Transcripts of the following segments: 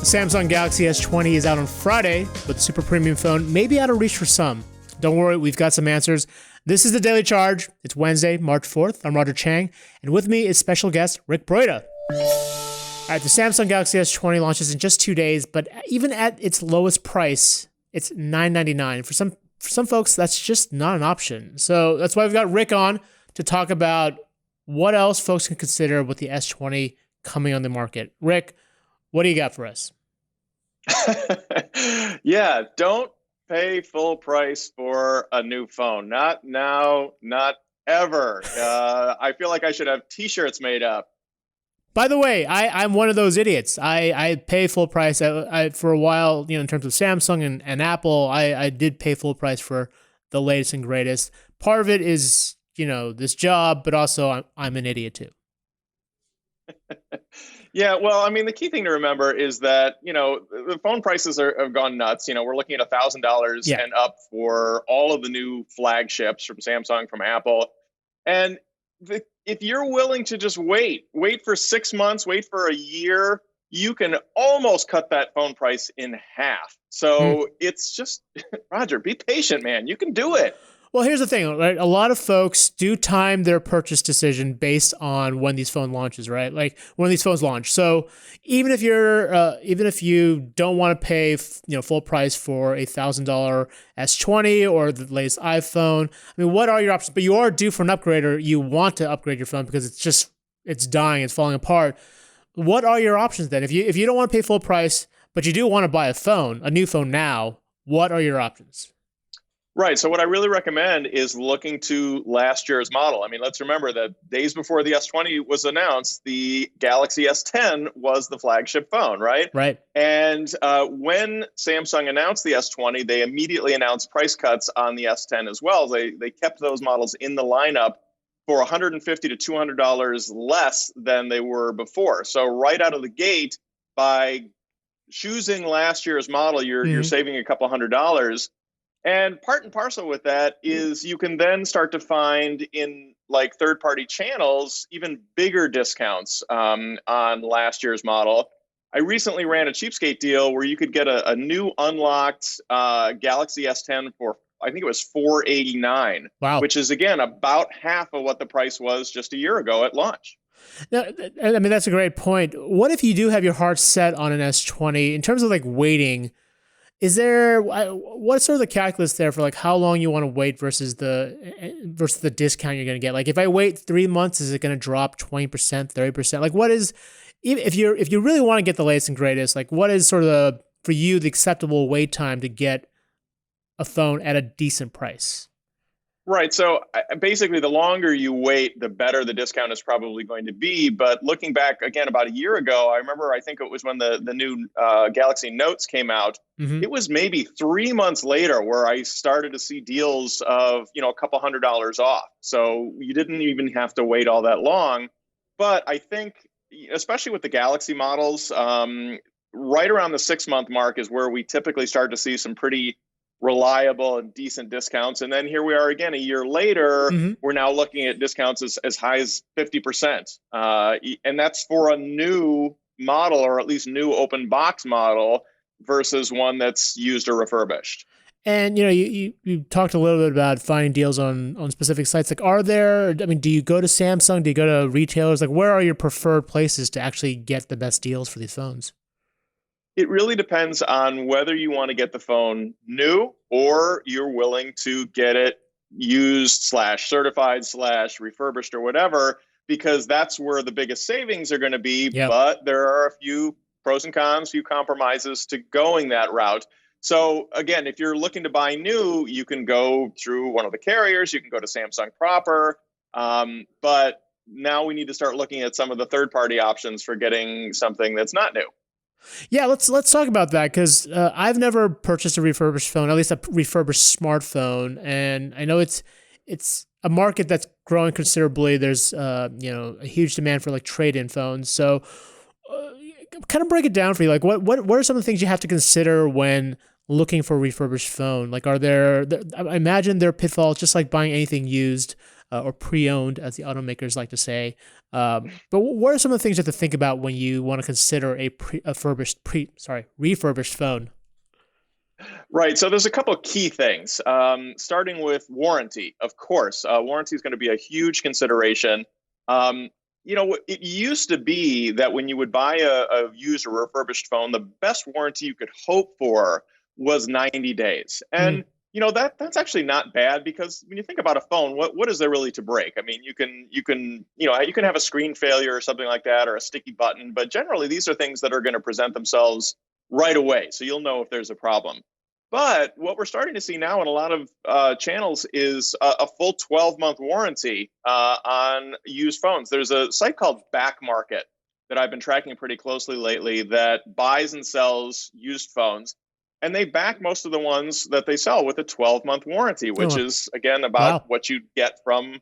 Samsung Galaxy S20 is out on Friday, but the super premium phone may be out of reach for some. Don't worry, we've got some answers. This is the Daily Charge. It's Wednesday, March 4th. I'm Roger Chang, and with me is special guest Rick Broida. All right, the Samsung Galaxy S20 launches in just 2 days, but even at its lowest price, it's $999. For some folks, that's just not an option. So that's why we've got Rick on to talk about what else folks can consider with the S20 coming on the market. Rick, what do you got for us? Yeah, don't pay full price for a new phone. Not now, not ever. I feel like I should have t-shirts made up. By the way, I'm one of those idiots. I pay full price. For a while, in terms of Samsung and Apple, I did pay full price for the latest and greatest. Part of it is, this job, but also I'm an idiot too. Yeah, well, I mean, the key thing to remember is that, the phone prices have gone nuts. We're looking at $1,000 and up for all of the new flagships from Samsung, from Apple. And if you're willing to just wait for 6 months, wait for a year, you can almost cut that phone price in half. So it's just, Roger, be patient, man. You can do it. Well, here's the thing, right? A lot of folks do time their purchase decision based on when these phone launches, right? Like when these phones launch. So even if you don't want to pay, full price for a $1,000 S20 or the latest iPhone, I mean, what are your options? But you are due for an upgrade, or you want to upgrade your phone because it's dying, it's falling apart. What are your options then? If you don't want to pay full price, but you do want to buy a new phone now, what are your options? Right. So what I really recommend is looking to last year's model. I mean, let's remember that days before the S20 was announced, the Galaxy S10 was the flagship phone, right? Right. And when Samsung announced the S20, they immediately announced price cuts on the S10 as well. They kept those models in the lineup for $150 to $200 less than they were before. So right out of the gate, by choosing last year's model, you're saving a couple $100. And part and parcel with that is you can then start to find in like third-party channels even bigger discounts on last year's model. I recently ran a Cheapskate deal where you could get a new unlocked Galaxy S10 for, I think it was $489. Wow. Which is, again, about half of what the price was just a year ago at launch. Now, I mean, that's a great point. What if you do have your heart set on an S20 in terms of like waiting? What's sort of the calculus there for like how long you want to wait versus the discount you're going to get? Like if I wait 3 months, is it going to drop 20%, 30%? Like what is, if you really want to get the latest and greatest, like what is sort of for you the acceptable wait time to get a phone at a decent price? Right. So basically, the longer you wait, the better the discount is probably going to be. But looking back again about a year ago, I remember I think it was when the new Galaxy Notes came out. It was maybe 3 months later where I started to see deals of, a couple $100 off. So you didn't even have to wait all that long. But I think, especially with the Galaxy models, right around the 6 month mark is where we typically start to see some pretty reliable and decent discounts. And then here we are again a year later, we're now looking at discounts as high as 50%. And that's for a new model, or at least new open box model, versus one that's used or refurbished. And, you talked a little bit about finding deals on specific sites. Like, do you go to Samsung? Do you go to retailers? Like, where are your preferred places to actually get the best deals for these phones? It really depends on whether you want to get the phone new or you're willing to get it used / certified / refurbished or whatever, because that's where the biggest savings are going to be. Yep. But there are a few pros and cons, few compromises to going that route. So again, if you're looking to buy new, you can go through one of the carriers. You can go to Samsung proper. But now we need to start looking at some of the third-party options for getting something that's not new. Yeah, let's talk about that, because I've never purchased a refurbished phone, at least a refurbished smartphone, and I know it's a market that's growing considerably. There's a huge demand for like trade-in phones. So kind of break it down for you. Like what are some of the things you have to consider when looking for a refurbished phone? Like I imagine there are pitfalls just like buying anything used. or pre-owned, as the automakers like to say. But what are some of the things you have to think about when you want to consider a refurbished phone? Right. So there's a couple of key things. Starting with warranty, of course. Warranty is going to be a huge consideration. Um, it used to be that when you would buy a used or refurbished phone, the best warranty you could hope for was 90 days. Mm, And that's actually not bad, because when you think about a phone, what is there really to break? I mean, you can have a screen failure or something like that, or a sticky button, but generally these are things that are going to present themselves right away. So you'll know if there's a problem. But what we're starting to see now in a lot of channels is a full 12-month warranty on used phones. There's a site called Back Market that I've been tracking pretty closely lately that buys and sells used phones. And they back most of the ones that they sell with a 12-month warranty, which oh, is, again, about wow. what you get from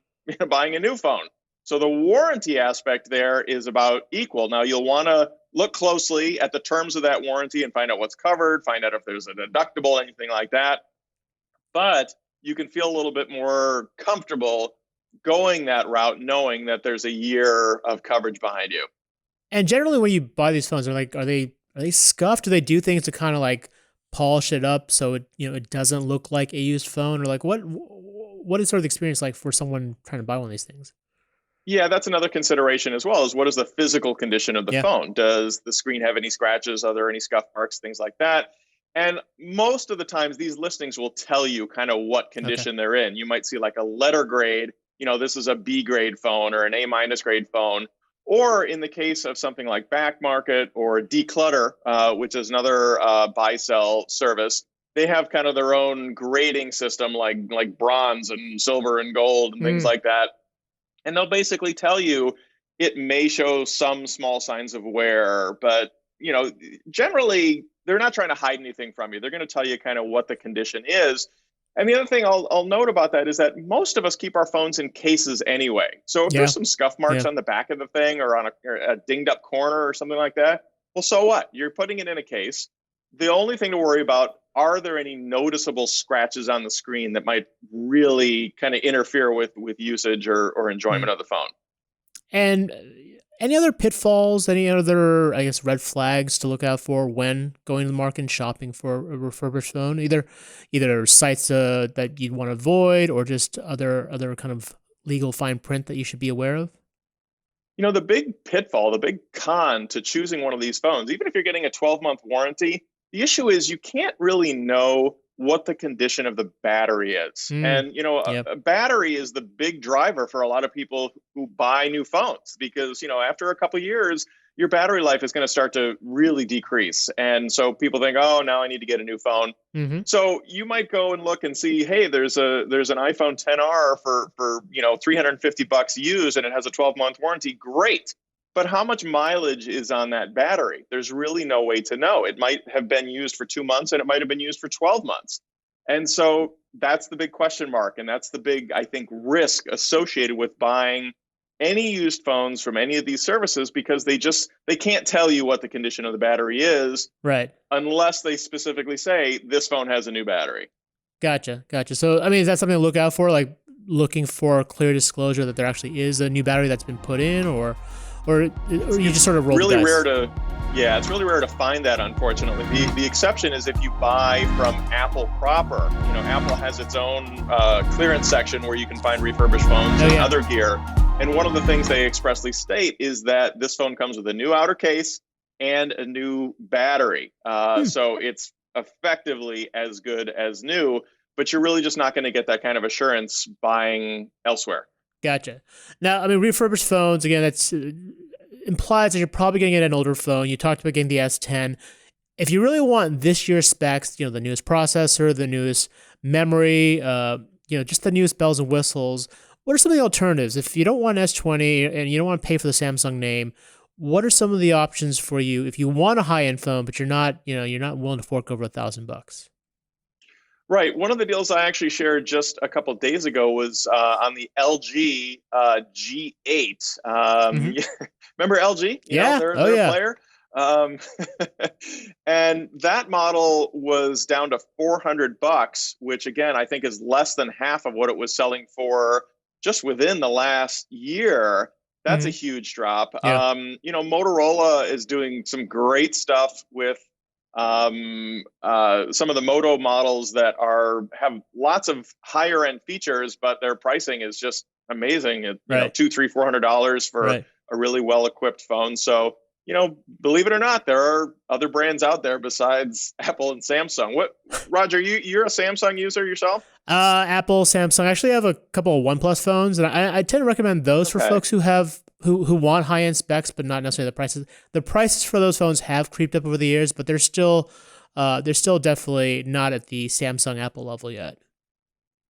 buying a new phone. So the warranty aspect there is about equal. Now, you'll want to look closely at the terms of that warranty and find out what's covered, find out if there's a deductible, anything like that. But you can feel a little bit more comfortable going that route, knowing that there's a year of coverage behind you. And generally, when you buy these phones, are they scuffed? Do they do things to kind of like polish it up so it doesn't look like a used phone? Or like what is sort of the experience like for someone trying to buy one of these things? Yeah, that's another consideration as well, is what is the physical condition of the Yeah. phone? Does the screen have any scratches? Are there any scuff marks? Things like that. And most of the times, these listings will tell you kind of what Okay. condition they're in. You might see like a letter grade, this is a B grade phone or an A minus grade phone. Or in the case of something like Back Market or Declutter, which is another buy sell service, they have kind of their own grading system, like bronze and silver and gold and things Mm, like that. And they'll basically tell you it may show some small signs of wear, but generally they're not trying to hide anything from you. They're going to tell you kind of what the condition is. And the other thing I'll note about that is that most of us keep our phones in cases anyway. So if yeah. there's some scuff marks Yeah. on the back of the thing, or on a dinged up corner or something like that, well, so what? You're putting it in a case. The only thing to worry about, are there any noticeable scratches on the screen that might really kind of interfere with usage or Mm. enjoyment of the phone? And any other pitfalls, any other, I guess, red flags to look out for when going to the market and shopping for a refurbished phone? Either sites that you'd want to avoid, or just other kind of legal fine print that you should be aware of. The big pitfall, the big con to choosing one of these phones, even if you're getting a 12-month warranty, the issue is you can't really know what the condition of the battery is. Mm, And, yep. a battery is the big driver for a lot of people who buy new phones, because, after a couple of years, your battery life is going to start to really decrease. And so people think, oh, now I need to get a new phone. Mm-hmm. So you might go and look and see, hey, there's an iPhone 10R for $350 used, and it has a 12-month warranty. Great. But how much mileage is on that battery? There's really no way to know. It might have been used for 2 months, and it might have been used for 12 months. And so that's the big question mark. And that's the big, I think, risk associated with buying any used phones from any of these services, because they can't tell you what the condition of the battery is Right. unless they specifically say this phone has a new battery. Gotcha. So, I mean, is that something to look out for? Like looking for a clear disclosure that there actually is a new battery that's been put in, or you just sort of roll the Really dice? rare to Yeah, it's really rare to find that, unfortunately. The exception is if you buy from Apple proper. Apple has its own clearance section where you can find refurbished phones and other gear. And one of the things they expressly state is that this phone comes with a new outer case and a new battery. So it's effectively as good as new, but you're really just not going to get that kind of assurance buying elsewhere. Gotcha. Now, I mean, refurbished phones, again, that's implies that you're probably going to get an older phone. You talked about getting the S10. If you really want this year's specs, the newest processor, the newest memory, just the newest bells and whistles, what are some of the alternatives? If you don't want S20 and you don't want to pay for the Samsung name, what are some of the options for you if you want a high-end phone, but you're not willing to fork over $1,000? Right. One of the deals I actually shared just a couple of days ago was on the LG G8. Mm-hmm. Remember LG? Yeah. They're a Yeah. player. Um, and that model was down to $400, which again I think is less than half of what it was selling for just within the last year. That's a Mhm. huge drop. Yeah. Motorola is doing some great stuff with some of the Moto models that have lots of higher end features, but their pricing is just amazing. Right. $200, $300, $400 for Right. a really well equipped phone. So, believe it or not, there are other brands out there besides Apple and Samsung. Roger, you're a Samsung user yourself? Apple, Samsung. I actually have a couple of OnePlus phones, and I tend to recommend those for Okay. folks who want high end specs, but not necessarily the prices. The prices for those phones have creeped up over the years, but they're still definitely not at the Samsung Apple level yet.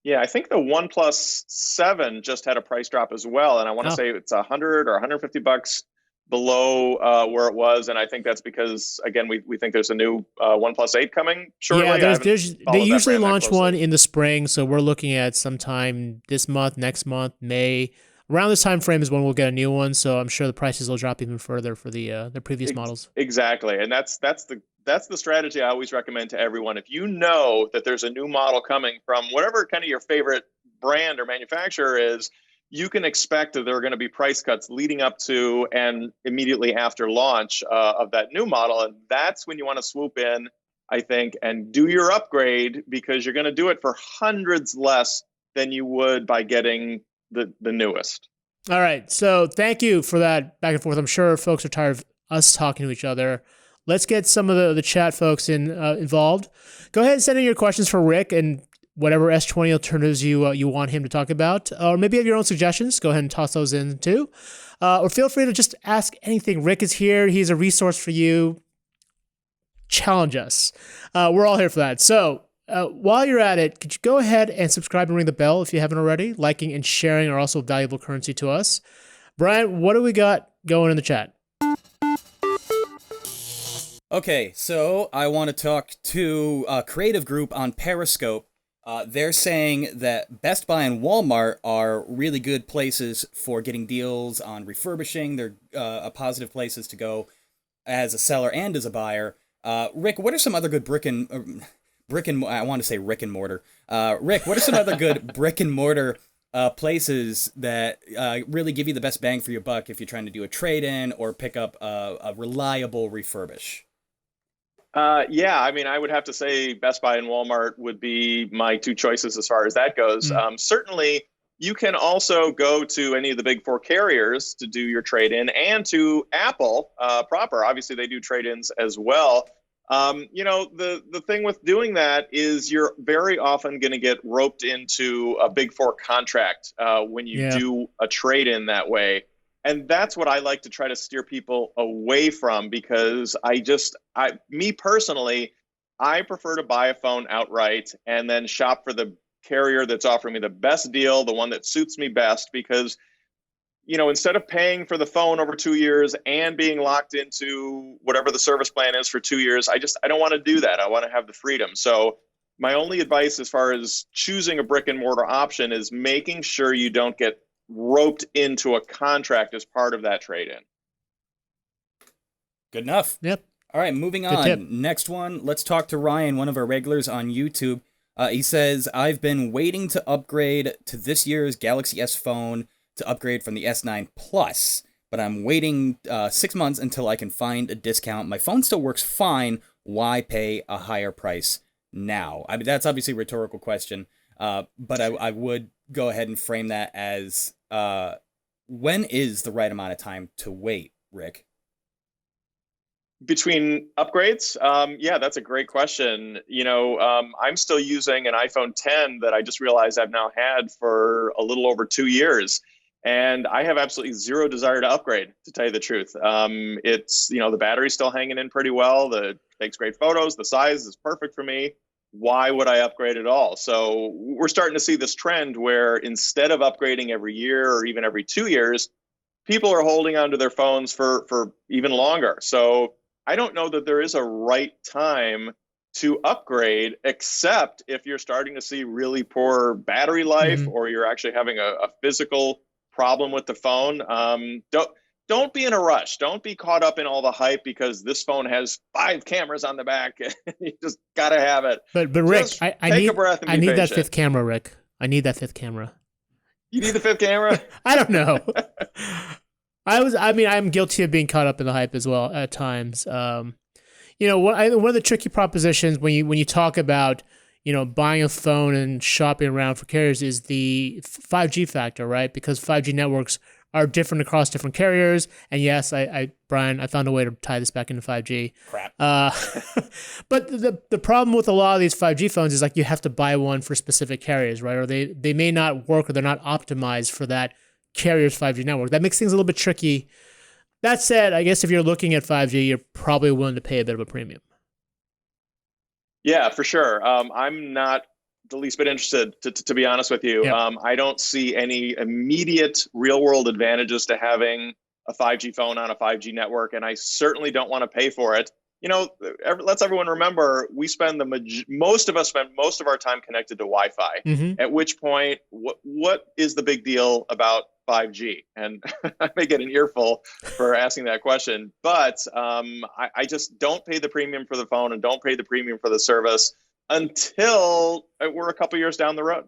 Yeah, I think the OnePlus 7 just had a price drop as well, and I want to Oh, say it's 100 or 150 bucks below where it was, and I think that's because again we think there's a new OnePlus 8 coming yeah. shortly. I haven't They followed that usually brand that launch one closely. in the spring, so we're looking at sometime this month, next month, May. Around this time frame is when we'll get a new one, so I'm sure the prices will drop even further for the previous models. Exactly, and that's the strategy I always recommend to everyone. If you know that there's a new model coming from whatever kind of your favorite brand or manufacturer is, you can expect that there are going to be price cuts leading up to and immediately after launch of that new model, and that's when you want to swoop in, I think, and do your upgrade because you're going to do it for hundreds less than you would by getting the newest. All right. So thank you for that back and forth. I'm sure folks are tired of us talking to each other. Let's get some of the chat folks involved. Go ahead and send in your questions for Rick and whatever S20 alternatives you want him to talk about. Or maybe you have your own suggestions. Go ahead and toss those in too. Or feel free to just ask anything. Rick is here. He's a resource for you. Challenge us. We're all here for that. So while you're at it, could you go ahead and subscribe and ring the bell if you haven't already? Liking and sharing are also valuable currency to us. Brian, what do we got going in the chat? Okay, so I want to talk to a creative group on Periscope. They're saying that Best Buy and Walmart are really good places for getting deals on refurbishing. They're positive places to go as a seller and as a buyer. Rick, what are some other good I want to say Rick and mortar. Rick, what are some other good brick and mortar places that really give you the best bang for your buck if you're trying to do a trade-in or pick up a reliable refurbish? Yeah, I mean, I would have to say Best Buy and Walmart would be my two choices as far as that goes. Mm. Certainly, you can also go to any of the big four carriers to do your trade in and to Apple proper. Obviously, they do trade ins as well. The thing with doing that is you're very often going to get roped into a big four contract when you Yeah. do a trade in that way. And that's what I like to try to steer people away from because me personally, I prefer to buy a phone outright and then shop for the carrier that's offering me the best deal, the one that suits me best, because instead of paying for the phone over 2 years and being locked into whatever the service plan is for 2 years, I don't want to do that. I want to have the freedom. So my only advice as far as choosing a brick and mortar option is making sure you don't get roped into a contract as part of that trade-in. Good enough. Yep. All right, moving Good on. tip. Next one, let's talk to Ryan, one of our regulars on YouTube. He says, I've been waiting to upgrade to this year's Galaxy S phone to upgrade from the S9 Plus, but I'm waiting 6 months until I can find a discount. My phone still works fine. Why pay a higher price now? I mean, that's obviously a rhetorical question, but I would go ahead and frame that as when is the right amount of time to wait, Rick? Between upgrades, yeah, that's a great question. I'm still using an iPhone 10 that I just realized I've now had for a little over 2 years. And I have absolutely zero desire to upgrade, to tell you the truth. It's, the battery's still hanging in pretty well. It takes great photos. The size is perfect for me. Why would I upgrade at all? So we're starting to see this trend where instead of upgrading every year or even every 2 years, people are holding onto their phones for even longer. So I don't know that there is a right time to upgrade, except if you're starting to see really poor battery life or you're actually having a physical problem with the phone. Don't be in a rush. Don't be caught up in all the hype because this phone has 5 cameras on the back. You just gotta have it. But Rick, Just I take need a breath and I be need that patient. fifth camera, Rick. I need that fifth camera. You need the fifth camera? I don't know. I'm guilty of being caught up in the hype as well at times. One of the tricky propositions when you talk about, buying a phone and shopping around for carriers is the 5G factor, right? Because 5G networks are different across different carriers. And yes, Brian, I found a way to tie this back into 5G. Crap. But the problem with a lot of these 5G phones is like you have to buy one for specific carriers, right? Or they may not work, or they're not optimized for that carrier's 5G network. That makes things a little bit tricky. That said, I guess if you're looking at 5G, you're probably willing to pay a bit of a premium. Yeah, for sure. I'm not the least bit interested, to be honest with you. Yeah. I don't see any immediate real world advantages to having a 5G phone on a 5G network, and I certainly don't want to pay for it. Let's everyone remember, we spend most of us spend most of our time connected to Wi-Fi. Mm-hmm. At which point, what is the big deal about 5G? And I may get an earful for asking that question, but I just don't pay the premium for the phone and don't pay the premium for the service until we're a couple years down the road.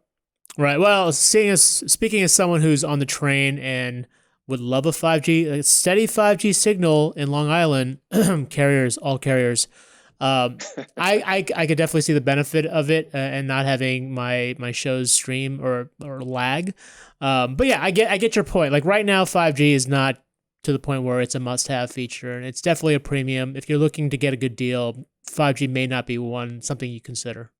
Right. Well, speaking as someone who's on the train and would love a steady 5G signal in Long Island, all carriers. I could definitely see the benefit of it and not having my shows stream or lag. But yeah, I get your point. Like right now, 5G is not to the point where it's a must-have feature, and it's definitely a premium. If you're looking to get a good deal, 5G may not be something you consider.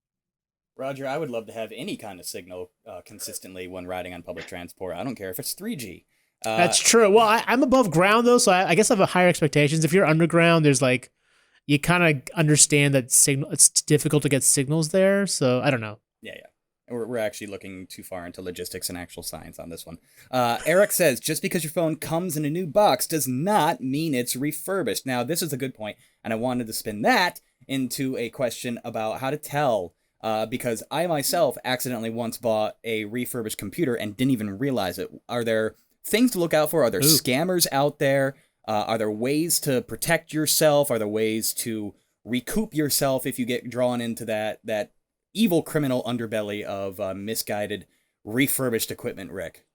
Roger, I would love to have any kind of signal consistently when riding on public transport. I don't care if it's 3G. That's true. Well, I'm above ground though, so I guess I have higher expectations. If you're underground, there's like, you kind of understand that it's difficult to get signals there. So I don't know. Yeah. We're actually looking too far into logistics and actual science on this one. Eric says, just because your phone comes in a new box does not mean it's refurbished. Now, this is a good point, and I wanted to spin that into a question about how to tell, because I myself accidentally once bought a refurbished computer and didn't even realize it. Are there things to look out for? Are there scammers out there? Are there ways to protect yourself? Are there ways to recoup yourself if you get drawn into that evil criminal underbelly of misguided refurbished equipment, Rick?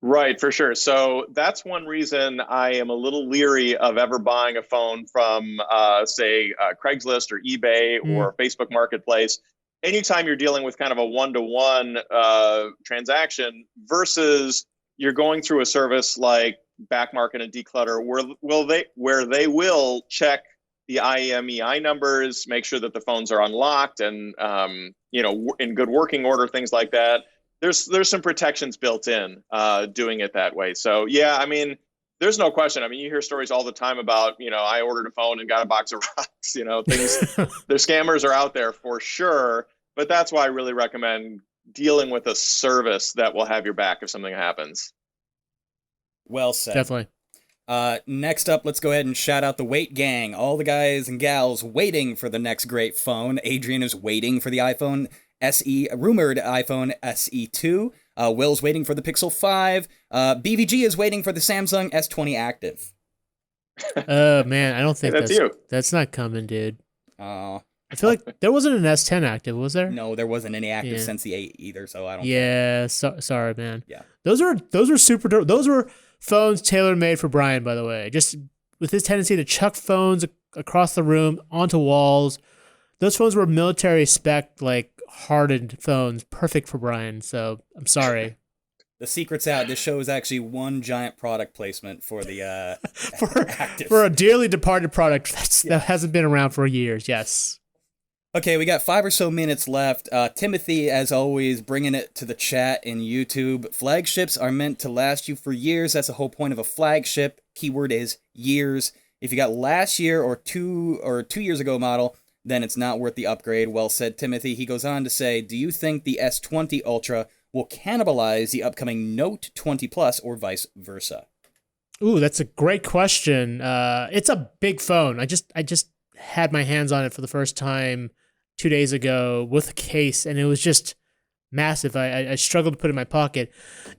Right, for sure. So that's one reason I am a little leery of ever buying a phone from, say, Craigslist or eBay or Facebook Marketplace. Anytime you're dealing with kind of a one-to-one transaction versus you're going through a service like Backmarket and Declutter, where they will check the IMEI numbers, make sure that the phones are unlocked and in good working order, things like that. There's some protections built in doing it that way. So yeah, I mean, there's no question. I mean, you hear stories all the time about, I ordered a phone and got a box of rocks. Things. The scammers are out there for sure, but that's why I really recommend dealing with a service that will have your back if something happens. Well said. Definitely. Next up, let's go ahead and shout out the Wait Gang. All the guys and gals waiting for the next great phone. Adrian is waiting for the iPhone SE, rumored iPhone SE2. Will's waiting for the Pixel 5. BVG is waiting for the Samsung S20 Active. Man, I don't think that's you. That's not coming, dude. Oh. I feel like there wasn't an S10 Active, was there? No, there wasn't any Active since the 8 either, so I don't. Yeah, sorry, man. Yeah, those were super dope. Those were phones tailor-made for Brian, by the way. Just with his tendency to chuck phones across the room onto walls. Those phones were military spec, like hardened phones, perfect for Brian. So I'm sorry. The secret's out. This show is actually one giant product placement for the Active. For a dearly departed product that hasn't been around for years. Yes. Okay, we got 5 or so minutes left. Timothy, as always, bringing it to the chat in YouTube. Flagships are meant to last you for years. That's the whole point of a flagship. Keyword is years. If you got last year or 2 years ago model, then it's not worth the upgrade. Well said, Timothy. He goes on to say, do you think the S20 Ultra will cannibalize the upcoming Note 20 Plus or vice versa? Ooh, that's a great question. It's a big phone. I just had my hands on it for the first time 2 days ago with a case, and it was just massive. I struggled to put it in my pocket.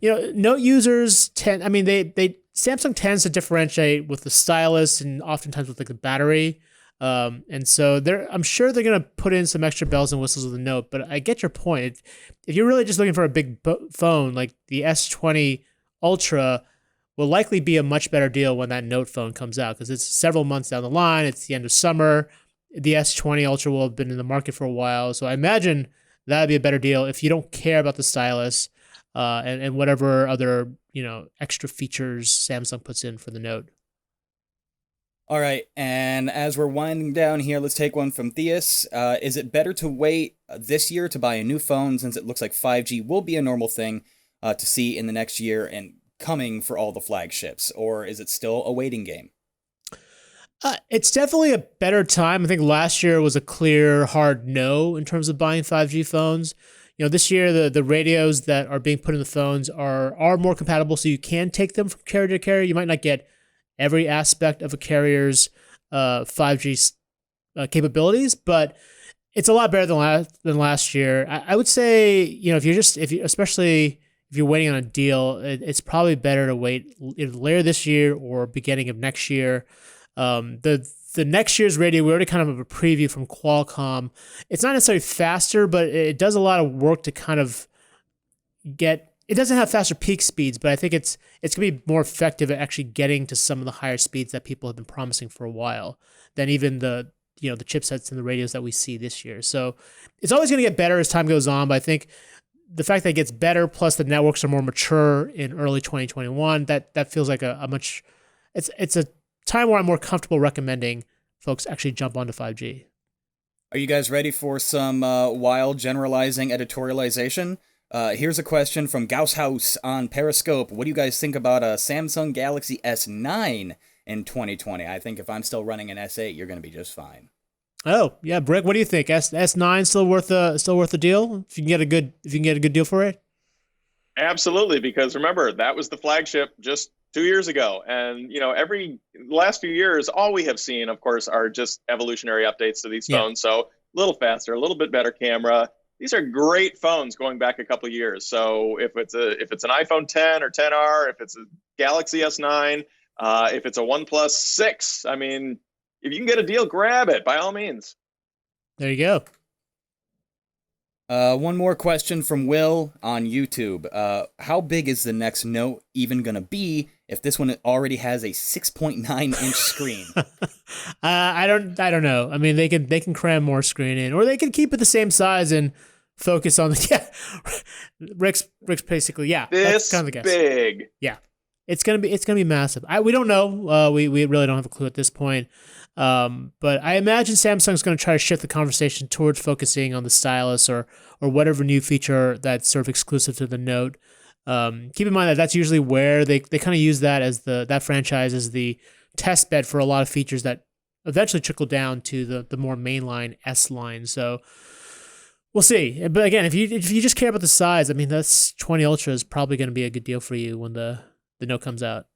Note users Samsung tends to differentiate with the stylus and oftentimes with like the battery. And so I'm sure they're going to put in some extra bells and whistles with the Note, but I get your point. If you're really just looking for a big phone, like the S20 Ultra will likely be a much better deal when that Note phone comes out, because it's several months down the line. It's the end of summer. The S20 Ultra will have been in the market for a while. So I imagine that'd be a better deal if you don't care about the stylus and whatever other, extra features Samsung puts in for the Note. All right, and as we're winding down here, let's take one from Theus. Is it better to wait this year to buy a new phone, since it looks like 5G will be a normal thing to see in the next year and coming for all the flagships, or is it still a waiting game? It's definitely a better time. I think last year was a clear, hard no in terms of buying 5G phones. This year the radios that are being put in the phones are more compatible, so you can take them from carrier to carrier. You might not get every aspect of a carrier's 5G capabilities, but it's a lot better than last year. I would say, especially if you're waiting on a deal, it's probably better to wait either later this year or beginning of next year. The next year's radio, we already kind of have a preview from Qualcomm. It's not necessarily faster, but it does a lot of work to kind of it doesn't have faster peak speeds, but I think it's going to be more effective at actually getting to some of the higher speeds that people have been promising for a while than even the chipsets and the radios that we see this year. So it's always going to get better as time goes on, but I think the fact that it gets better, plus the networks are more mature in early 2021, that feels like it's a time where I'm more comfortable recommending folks actually jump onto 5G. Are you guys ready for some wild generalizing editorialization? Here's a question from Gauss House on Periscope. What do you guys think about a Samsung Galaxy S9 in 2020? I think if I'm still running an S8, you're going to be just fine. Oh yeah, Brick, what do you think? S9 still worth the deal? If you can get a good deal for it? Absolutely, because remember, that was the flagship just 2 years ago. And, the last few years, all we have seen, of course, are just evolutionary updates to these phones. So a little faster, a little bit better camera. These are great phones going back a couple of years. So if it's an iPhone 10 or 10R, if it's a Galaxy S9, if it's a OnePlus 6, I mean, if you can get a deal, grab it by all means. There you go. One more question from Will on YouTube. How big is the next Note even going to be if this one already has a 6.9-inch screen? I don't know. I mean, they can cram more screen in, or they can keep it the same size and focus on the Rick's basically This that's kind of the guess. Big. Yeah, it's gonna be massive. We don't know. We really don't have a clue at this point. But I imagine Samsung's going to try to shift the conversation towards focusing on the stylus or whatever new feature that's sort of exclusive to the Note. Keep in mind that that's usually where they kind of use that as that franchise as the test bed for a lot of features that eventually trickle down to the more mainline S line. So we'll see. But again, if you just care about the size, I mean, that's 20 Ultra is probably going to be a good deal for you when the Note comes out.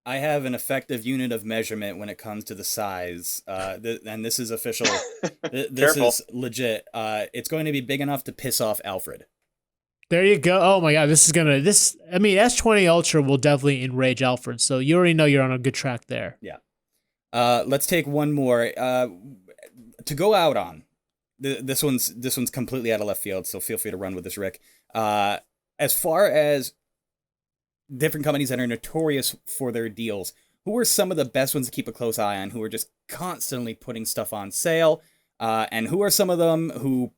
I have an effective unit of measurement when it comes to the size, and this is official. This is legit. It's going to be big enough to piss off Alfred. There you go. Oh my God, S20 Ultra will definitely enrage Alfred. So you already know you're on a good track there. Yeah. Let's take one more to go out on. This one's completely out of left field, so feel free to run with this, Rick. As far as different companies that are notorious for their deals, who are some of the best ones to keep a close eye on, who are just constantly putting stuff on sale, and who are some of them who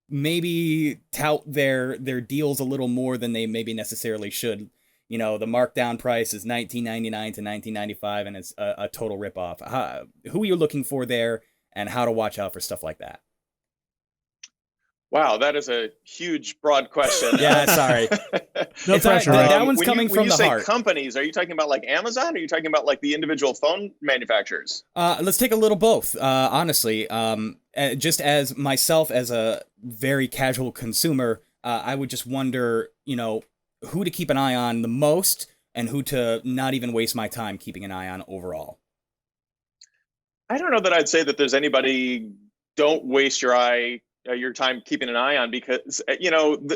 maybe tout their deals a little more than they maybe necessarily should? The markdown price is $19.99 to $19.95, and it's a total ripoff. Who are you looking for there, and how to watch out for stuff like that? Wow, that is a huge, broad question. Yeah, sorry. No pressure. That one's coming from the heart. When you say companies, are you talking about like Amazon, or are you talking about like the individual phone manufacturers? Let's take a little both, honestly. Just as myself, as a very casual consumer, I would just wonder, who to keep an eye on the most and who to not even waste my time keeping an eye on overall. I don't know that I'd say that there's anybody don't waste your time keeping an eye on, because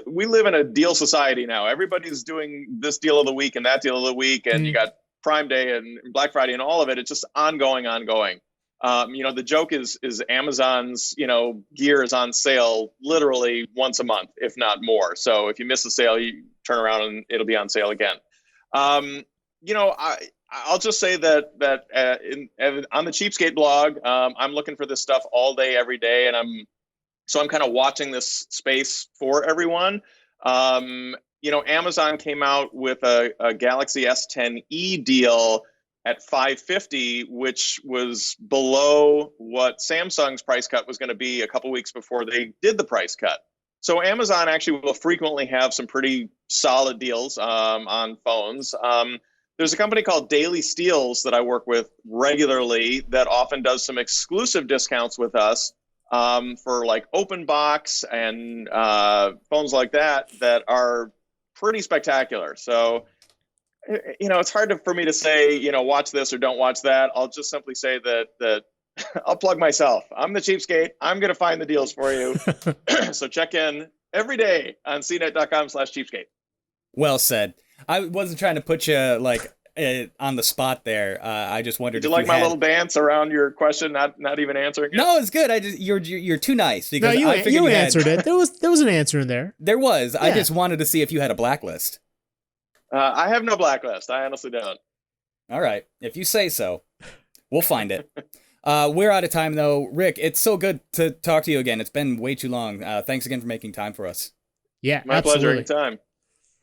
we live in a deal society now. Everybody's doing this deal of the week and that deal of the week, and you got Prime Day and Black Friday and all of it. It's just ongoing. The joke is Amazon's, gear is on sale literally once a month, if not more. So if you miss a sale, you turn around and it'll be on sale again. I'll just say that on the Cheapskate blog, I'm looking for this stuff all day, every day, and I'm kind of watching this space for everyone. Amazon came out with a Galaxy S10e deal at $550, which was below what Samsung's price cut was going to be a couple weeks before they did the price cut. So Amazon actually will frequently have some pretty solid deals on phones. There's a company called Daily Steals that I work with regularly that often does some exclusive discounts with us for like open box and phones like that are pretty spectacular. So, it's hard for me to say, watch this or don't watch that. I'll just simply say that I'll plug myself. I'm the Cheapskate. I'm going to find the deals for you. So check in every day on cnet.com/cheapskate. Well said. I wasn't trying to put you on the spot there. I just wondered. Did you like my little dance around your question? Not even answering it? No, it's good. You're too nice because no, I figured you answered it. There was an answer in there. There was. Yeah. I just wanted to see if you had a blacklist. I have no blacklist. I honestly don't. All right, if you say so, we'll find it. We're out of time though, Rick. It's so good to talk to you again. It's been way too long. Thanks again for making time for us. Yeah, my pleasure. Anytime.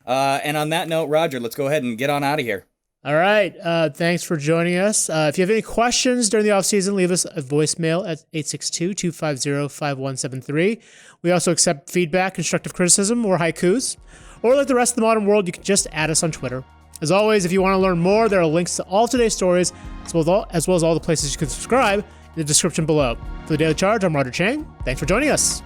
And on that note, Roger, let's go ahead and get on out of here. All right. Thanks for joining us. If you have any questions during the off season, leave us a voicemail at 862-250-5173. We also accept feedback, constructive criticism, or haikus. Or like the rest of the modern world, you can just add us on Twitter. As always, if you want to learn more, there are links to all today's stories, as well as all the places you can subscribe in the description below. For the Daily Charge, I'm Roger Chang. Thanks for joining us.